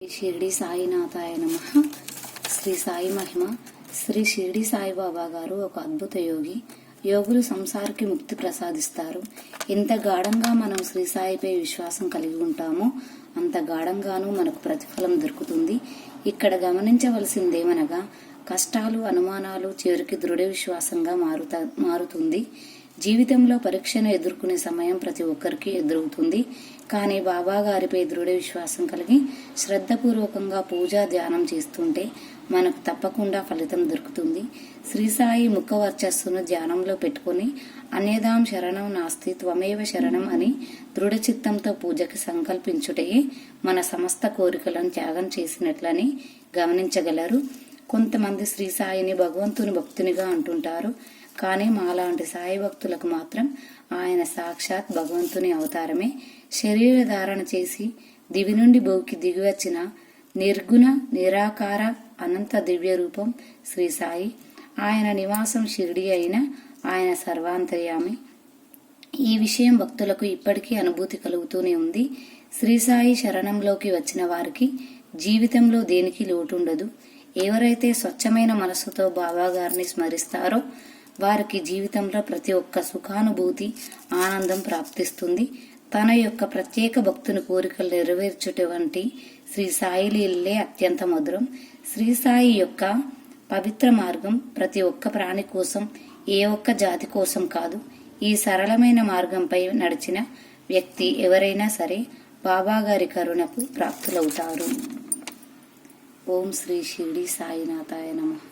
షిరిడి సాయినాథాయ నమః. శ్రీ సాయి మహిమ. శ్రీ షిరిడి సాయిబాబా గారు ఒక అద్భుత యోగి. యోగులు సంసారికి ముక్తి ప్రసాదిస్తారు. ఎంత గాఢంగా మనం శ్రీ సాయిపై విశ్వాసం కలిగి ఉంటామో అంత గాఢంగానూ మనకు ప్రతిఫలం దొరుకుతుంది. ఇక్కడ గమనించవలసిందేమనగా కష్టాలు, అనుమానాలు చివరికి దృఢ విశ్వాసంగా మారుతుంది. జీవితంలో పరీక్షను ఎదుర్కొనే సమయం ప్రతి ఒక్కరికి ఎదురవుతుంది. కానీ బాబా గారిపై దృఢ విశ్వాసం కలిగి శ్రద్ధపూర్వకంగా పూజా ధ్యానం చేస్తుంటే మనకు తప్పకుండా ఫలితం దొరుకుతుంది. శ్రీ సాయి ముఖ వర్చస్సును ధ్యానంలో పెట్టుకుని అన్యదాం శరణం నాస్తి త్వమేవ శరణం అని దృఢ చిత్తంతో పూజకి సంకల్పించుటే మన సమస్త కోరికలను త్యాగం చేసినట్లని గమనించగలరు. కొంతమంది శ్రీ సాయిని భగవంతుని భక్తునిగా అంటుంటారు. కానీ మాలాంటి సాయి భక్తులకు మాత్రం ఆయన సాక్షాత్ భగవంతుని అవతారమే. శరీర ధారణ చేసి దివి నుండి భూమికి దిగివచ్చిన నిర్గుణ నిరాకార అనంత దివ్య రూపం శ్రీ సాయి. ఆయన నివాసం షిరిడి అయిన ఆయన సర్వాంతర్యామి. ఈ విషయం భక్తులకు ఇప్పటికీ అనుభూతి కలుగుతూనే ఉంది. శ్రీ సాయి శరణంలోకి వచ్చిన వారికి జీవితంలో దేనికి లోటుండదు. ఎవరైతే స్వచ్ఛమైన మనస్సుతో బాబా గారిని స్మరిస్తారో వారికి జీవితంలో ప్రతి ఒక్క సుఖానుభూతి, ఆనందం ప్రాప్తిస్తుంది. తన యొక్క ప్రత్యేక భక్తుని కోరికలు నెరవేర్చుటువంటి శ్రీ సాయి లీలే అత్యంత మధురం. శ్రీ సాయి యొక్క పవిత్ర మార్గం ప్రతి ఒక్క ప్రాణి కోసం, ఏ ఒక్క జాతి కోసం కాదు. ఈ సరళమైన మార్గంపై నడిచిన వ్యక్తి ఎవరైనా సరే బాబా గారి కరుణకు ప్రాప్తులవుతారు. ఓం శ్రీ షిరిడి సాయినాథాయ నమః.